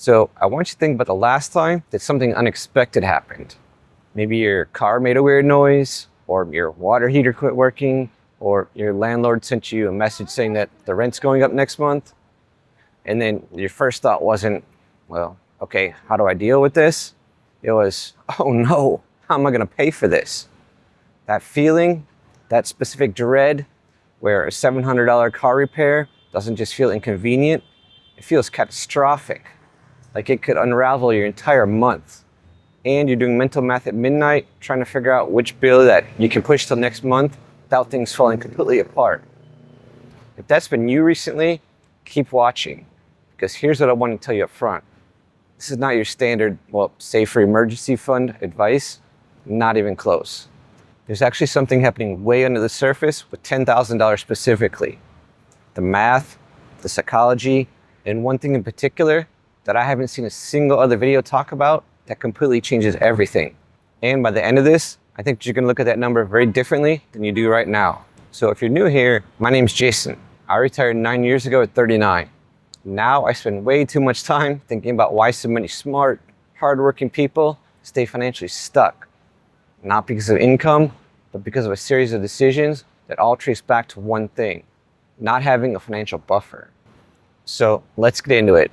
So I want you to think about the last time that something unexpected happened. Maybe your car made a weird noise, or your water heater quit working, or your landlord sent you a message saying that the rent's going up next month. And then your first thought wasn't, well, okay, how do I deal with this? It was, oh no, how am I gonna pay for this? That feeling, that specific dread, where a $700 car repair doesn't just feel inconvenient, it feels catastrophic. Like it could unravel your entire month. And you're doing mental math at midnight, trying to figure out which bill that you can push till next month without things falling completely apart. If that's been you recently, keep watching, because here's what I want to tell you up front. This is not your standard, well, save for emergency fund advice, not even close. There's actually something happening way under the surface with $10,000 specifically. The math, the psychology, and one thing in particular that I haven't seen a single other video talk about that completely changes everything. And by the end of this, I think you're gonna look at that number very differently than you do right now. So if you're new here, my name's Jason. I retired 9 years ago at 39. Now I spend way too much time thinking about why so many smart, hardworking people stay financially stuck. Not because of income, but because of a series of decisions that all trace back to one thing: not having a financial buffer. So let's get into it.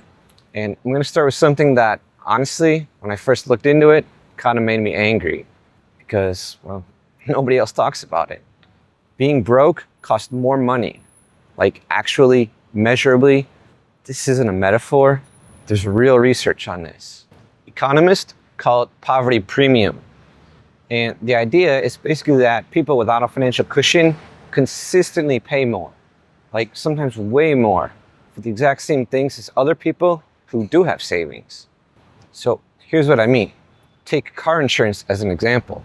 And I'm gonna start with something that, honestly, when I first looked into it, kind of made me angry because, well, nobody else talks about it. Being broke costs more money, like actually, measurably. This isn't a metaphor. There's real research on this. Economists call it poverty premium. And the idea is basically that people without a financial cushion consistently pay more, like sometimes way more, for the exact same things as other people who do have savings. So here's what I mean. Take car insurance as an example.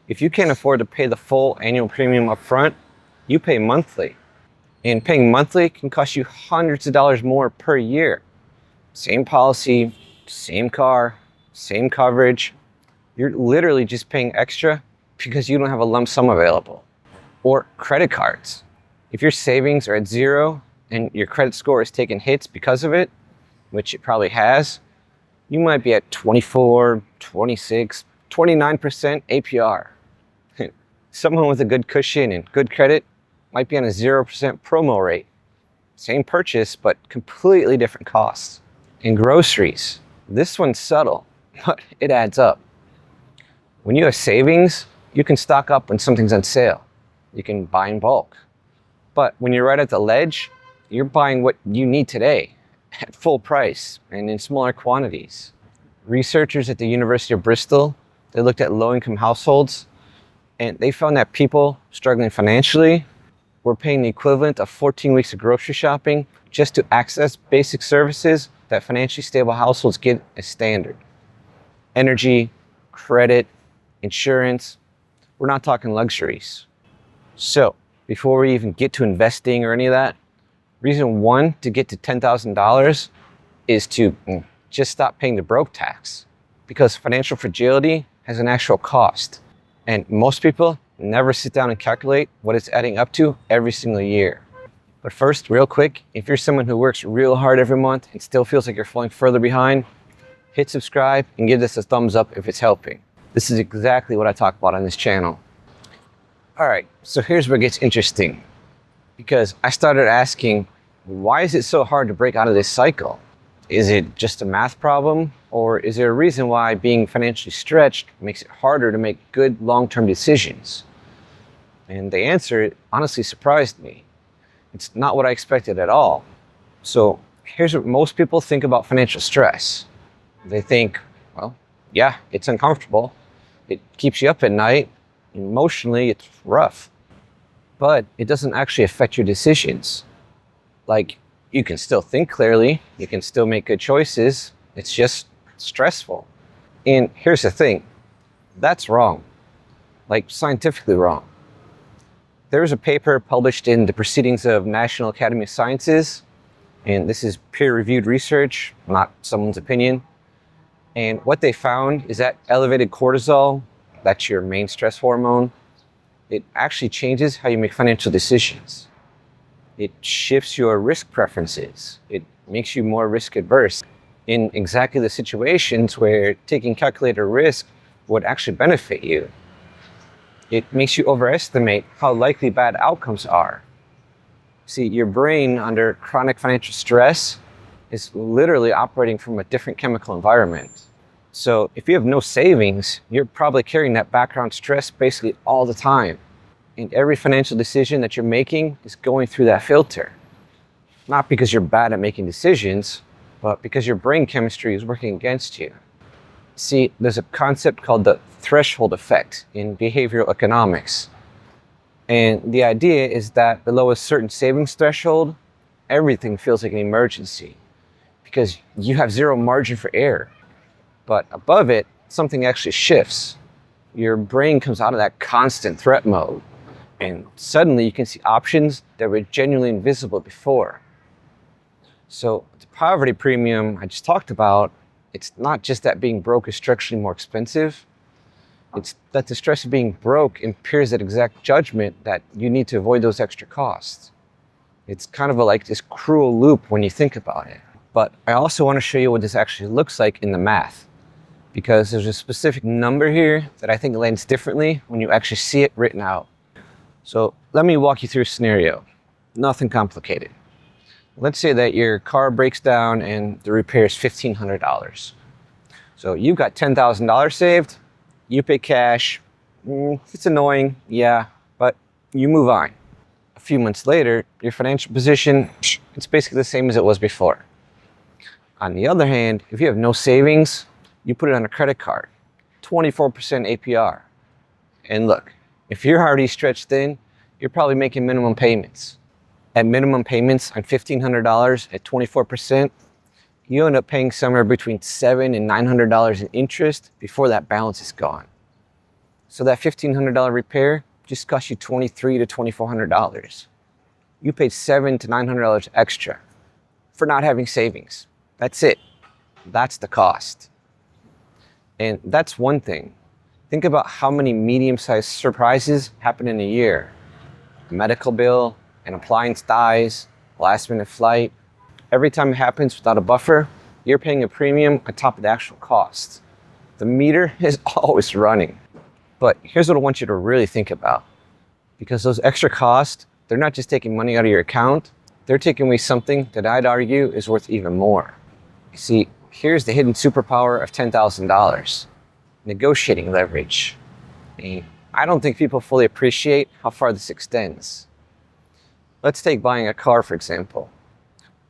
If you can't afford to pay the full annual premium up front, you pay monthly. And paying monthly can cost you hundreds of dollars more per year. Same policy, same car, same coverage. You're literally just paying extra because you don't have a lump sum available. Or credit cards. If your savings are at zero and your credit score is taking hits because of it, which it probably has, you might be at 24, 26, 29% APR. Someone with a good cushion and good credit might be on a 0% promo rate. Same purchase, but completely different costs. In groceries, this one's subtle, but it adds up. When you have savings, you can stock up when something's on sale. You can buy in bulk. But when you're right at the ledge, you're buying what you need today at full price and in smaller quantities. Researchers at the University of Bristol, they looked at low-income households, and they found that people struggling financially were paying the equivalent of 14 weeks of grocery shopping just to access basic services that financially stable households get as standard. Energy, credit, insurance. We're not talking luxuries. So before we even get to investing or any of that, reason one to get to $10,000 is to just stop paying the broke tax, because financial fragility has an actual cost. And most people never sit down and calculate what it's adding up to every single year. But first, real quick, if you're someone who works real hard every month and still feels like you're falling further behind, hit subscribe and give this a thumbs up if it's helping. This is exactly what I talk about on this channel. All right, so here's where it gets interesting, because I started asking, why is it so hard to break out of this cycle? Is it just a math problem, or is there a reason why being financially stretched makes it harder to make good long-term decisions? And the answer honestly surprised me. It's not what I expected at all. So here's what most people think about financial stress. They think, well, yeah, it's uncomfortable. It keeps you up at night. Emotionally, it's rough. But it doesn't actually affect your decisions. Like, you can still think clearly, you can still make good choices, it's just stressful. And here's the thing, that's wrong. Like, scientifically wrong. There was a paper published in the Proceedings of National Academy of Sciences, and this is peer-reviewed research, not someone's opinion. And what they found is that elevated cortisol, that's your main stress hormone, it actually changes how you make financial decisions. It shifts your risk preferences. It makes you more risk adverse. in exactly the situations where taking calculated risk would actually benefit you. It makes you overestimate how likely bad outcomes are. See, your brain under chronic financial stress is literally operating from a different chemical environment. So if you have no savings, you're probably carrying that background stress basically all the time. And every financial decision that you're making is going through that filter. Not because you're bad at making decisions, but because your brain chemistry is working against you. See, there's a concept called the threshold effect in behavioral economics. And the idea is that below a certain savings threshold, everything feels like an emergency because you have zero margin for error. But above it, something actually shifts. Your brain comes out of that constant threat mode, and suddenly you can see options that were genuinely invisible before. So the poverty premium I just talked about, it's not just that being broke is structurally more expensive. It's that the stress of being broke impairs that exact judgment that you need to avoid those extra costs. It's kind of like this cruel loop when you think about it. But I also want to show you what this actually looks like in the math, because there's a specific number here that I think lands differently when you actually see it written out. So let me walk you through a scenario. Nothing complicated. Let's say that your car breaks down and the repair is $1,500. So you've got $10,000 saved, you pay cash. It's annoying, yeah, but you move on. A few months later, your financial position, it's basically the same as it was before. On the other hand, if you have no savings, you put it on a credit card, 24% APR. And look, if you're already stretched thin, you're probably making minimum payments. At minimum payments on $1,500 at 24%, you end up paying somewhere between $700 and $900 in interest before that balance is gone. So that $1,500 repair just cost you $2,300 to $2,400. You paid $700 to $900 extra for not having savings. That's it. That's the cost. And that's one thing. Think about how many medium-sized surprises happen in a year. A medical bill, an appliance dies, last-minute flight. Every time it happens without a buffer, you're paying a premium on top of the actual cost. The meter is always running. But here's what I want you to really think about. Because those extra costs, they're not just taking money out of your account, they're taking away something that I'd argue is worth even more. You see, here's the hidden superpower of $10,000, negotiating leverage. And I don't think people fully appreciate how far this extends. Let's take buying a car, for example.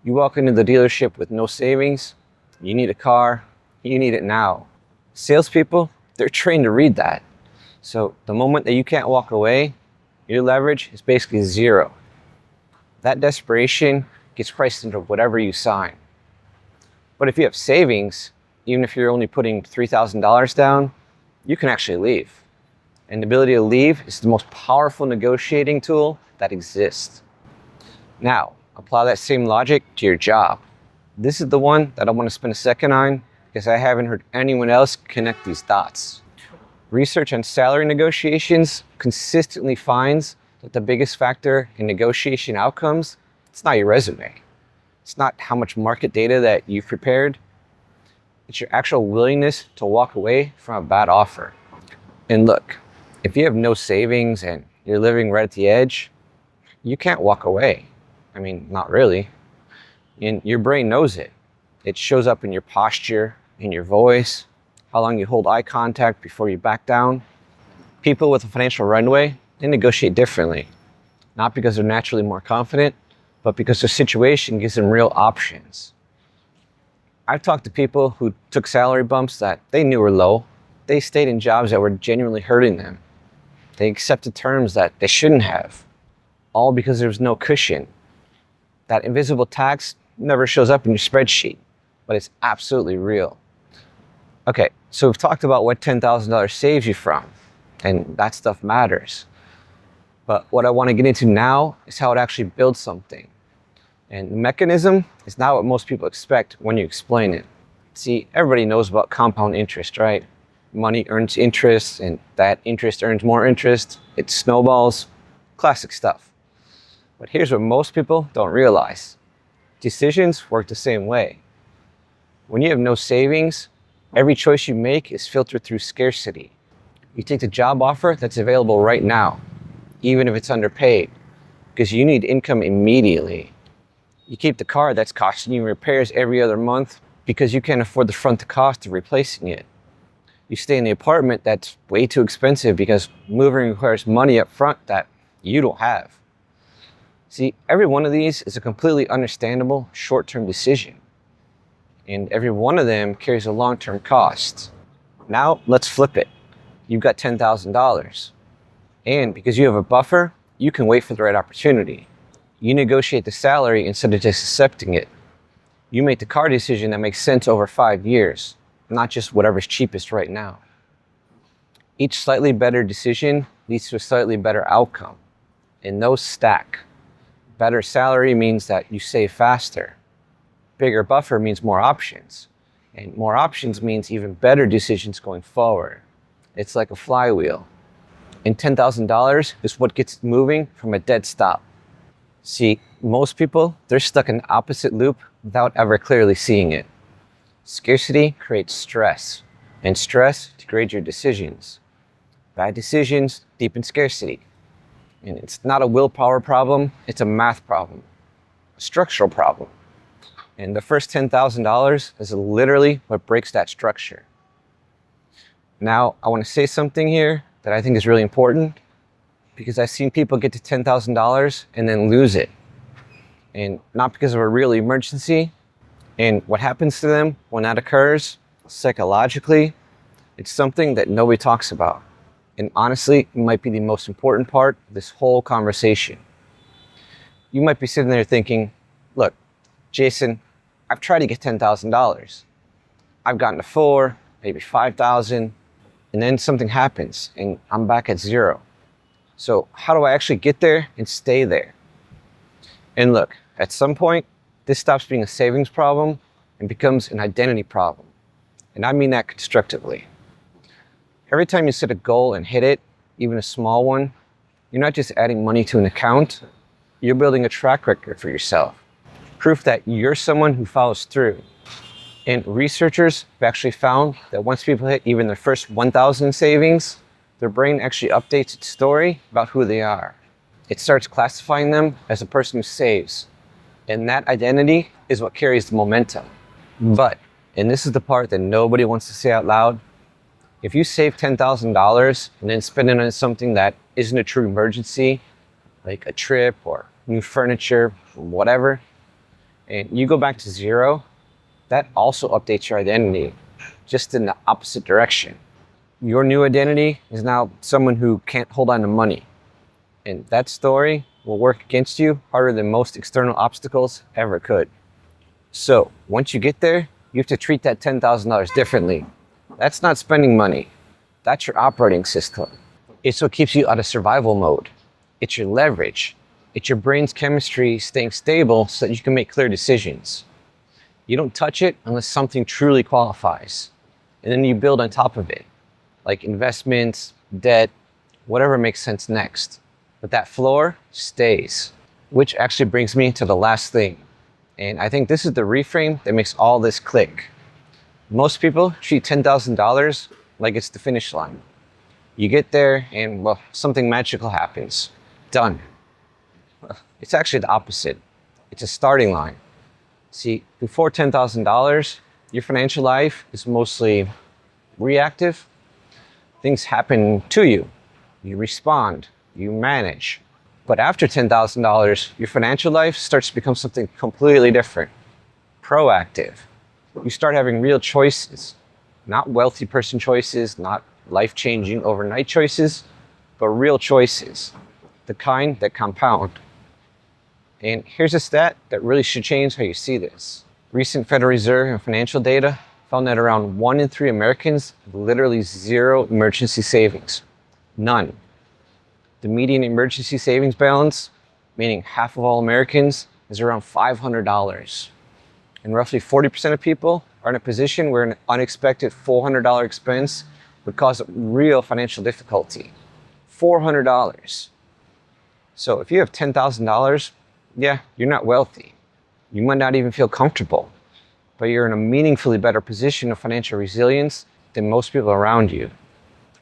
You walk into the dealership with no savings, you need a car, you need it now. Salespeople, they're trained to read that. So the moment that you can't walk away, your leverage is basically zero. That desperation gets priced into whatever you sign. But if you have savings, even if you're only putting $3,000 down, you can actually leave. And the ability to leave is the most powerful negotiating tool that exists. Now, apply that same logic to your job. This is the one that I want to spend a second on because I haven't heard anyone else connect these dots. Research on salary negotiations consistently finds that the biggest factor in negotiation outcomes, it's not your resume. It's not how much market data that you've prepared. It's your actual willingness to walk away from a bad offer. And look, if you have no savings and you're living right at the edge, you can't walk away. I mean, not really. And your brain knows it. It shows up in your posture, in your voice, how long you hold eye contact before you back down. People with a financial runway, they negotiate differently. Not because they're naturally more confident, but because their situation gives them real options. I've talked to people who took salary bumps that they knew were low. They stayed in jobs that were genuinely hurting them. They accepted terms that they shouldn't have, all because there was no cushion. That invisible tax never shows up in your spreadsheet, but it's absolutely real. Okay, so we've talked about what $10,000 saves you from, and that stuff matters. But what I want to get into now is how it actually builds something. And the mechanism is not what most people expect when you explain it. See, everybody knows about compound interest, right? Money earns interest, and that interest earns more interest. It snowballs. Classic stuff. But here's what most people don't realize. Decisions work the same way. When you have no savings, every choice you make is filtered through scarcity. You take the job offer that's available right now, even if it's underpaid, because you need income immediately. You keep the car that's costing you repairs every other month because you can't afford the front cost of replacing it. You stay in the apartment that's way too expensive because moving requires money up front that you don't have. See, every one of these is a completely understandable short-term decision, and every one of them carries a long-term cost. Now, let's flip it. You've got $10,000, and because you have a buffer, you can wait for the right opportunity. You negotiate the salary instead of just accepting it. You make the car decision that makes sense over 5 years, not just whatever's cheapest right now. Each slightly better decision leads to a slightly better outcome, and those stack. Better salary means that you save faster. Bigger buffer means more options, and more options means even better decisions going forward. It's like a flywheel, and $10,000 is what gets it moving from a dead stop. See, most people, they're stuck in the opposite loop without ever clearly seeing it. Scarcity creates stress, and stress degrades your decisions. Bad decisions deepen scarcity. And it's not a willpower problem, it's a math problem, a structural problem. And the first $10,000 is literally what breaks that structure. Now, I want to say something here that I think is really important, because I've seen people get to $10,000 and then lose it. And not because of a real emergency. And what happens to them when that occurs, psychologically, it's something that nobody talks about. And honestly, it might be the most important part of this whole conversation. You might be sitting there thinking, look, Jason, I've tried to get $10,000. I've gotten to 4, maybe 5,000, and then something happens and I'm back at 0. So how do I actually get there and stay there? And look, at some point, this stops being a savings problem and becomes an identity problem. And I mean that constructively. Every time you set a goal and hit it, even a small one, you're not just adding money to an account, you're building a track record for yourself. Proof that you're someone who follows through. And researchers have actually found that once people hit even their first 1,000 in savings, their brain actually updates its story about who they are. It starts classifying them as a person who saves. And that identity is what carries the momentum. But, and this is the part that nobody wants to say out loud, if you save $10,000 and then spend it on something that isn't a true emergency, like a trip or new furniture, whatever, and you go back to 0, that also updates your identity, just in the opposite direction. Your new identity is now someone who can't hold on to money. And that story will work against you harder than most external obstacles ever could. So once you get there, you have to treat that $10,000 differently. That's not spending money. That's your operating system. It's what keeps you out of survival mode. It's your leverage. It's your brain's chemistry staying stable so that you can make clear decisions. You don't touch it unless something truly qualifies. And then you build on top of it, like investments, debt, whatever makes sense next. But that floor stays, which actually brings me to the last thing. And I think this is the reframe that makes all this click. Most people treat $10,000 like it's the finish line. You get there and, well, something magical happens. Done. It's actually the opposite. It's a starting line. See, before $10,000, your financial life is mostly reactive. Things happen to you. You respond. You manage. But after $10,000, your financial life starts to become something completely different. Proactive. You start having real choices. Not wealthy person choices, not life-changing overnight choices, but real choices. The kind that compound. And here's a stat that really should change how you see this. Recent Federal Reserve and financial data found that around 1 in 3 Americans have literally 0 emergency savings. None. The median emergency savings balance, meaning half of all Americans, is around $500. And roughly 40% of people are in a position where an unexpected $400 expense would cause real financial difficulty. $400. So if you have $10,000, yeah, you're not wealthy. You might not even feel comfortable. but you're in a meaningfully better position of financial resilience than most people around you.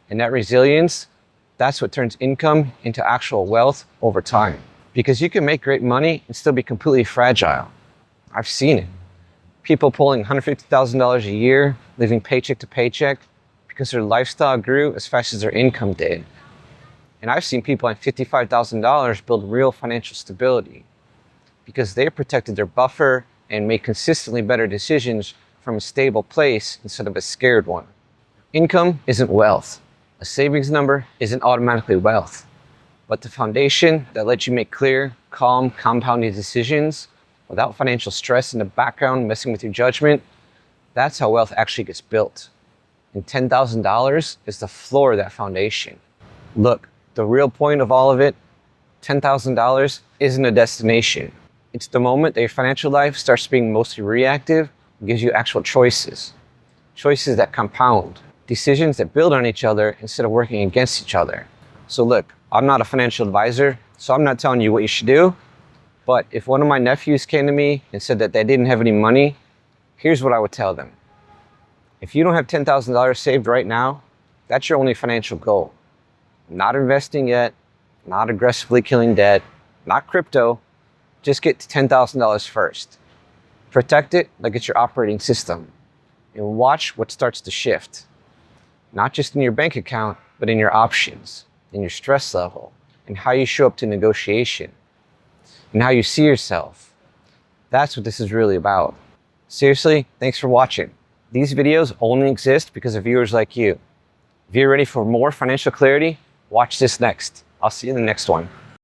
And that resilience, that's what turns income into actual wealth over time. Because you can make great money and still be completely fragile. I've seen it. People pulling $150,000 a year, living paycheck to paycheck, because their lifestyle grew as fast as their income did. And I've seen people on $55,000 build real financial stability because they protected their buffer and made consistently better decisions from a stable place instead of a scared one. Income isn't wealth. A savings number isn't automatically wealth. But the foundation that lets you make clear, calm, compounding decisions without financial stress in the background messing with your judgment, that's how wealth actually gets built. And $10,000 is the floor of that foundation. Look, the real point of all of it, $10,000 isn't a destination. It's the moment that your financial life starts being mostly reactive and gives you actual choices. Choices that compound. Decisions that build on each other instead of working against each other. So look, I'm not a financial advisor, so I'm not telling you what you should do. But if one of my nephews came to me and said that they didn't have any money, here's what I would tell them. If you don't have $10,000 saved right now, that's your only financial goal. Not investing yet, not aggressively killing debt, not crypto. Just get to $10,000 first. Protect it like it's your operating system. And watch what starts to shift. Not just in your bank account, but in your options, in your stress level, and how you show up to negotiation, and how you see yourself. That's what this is really about. Seriously, thanks for watching. These videos only exist because of viewers like you. If you're ready for more financial clarity, watch this next. I'll see you in the next one.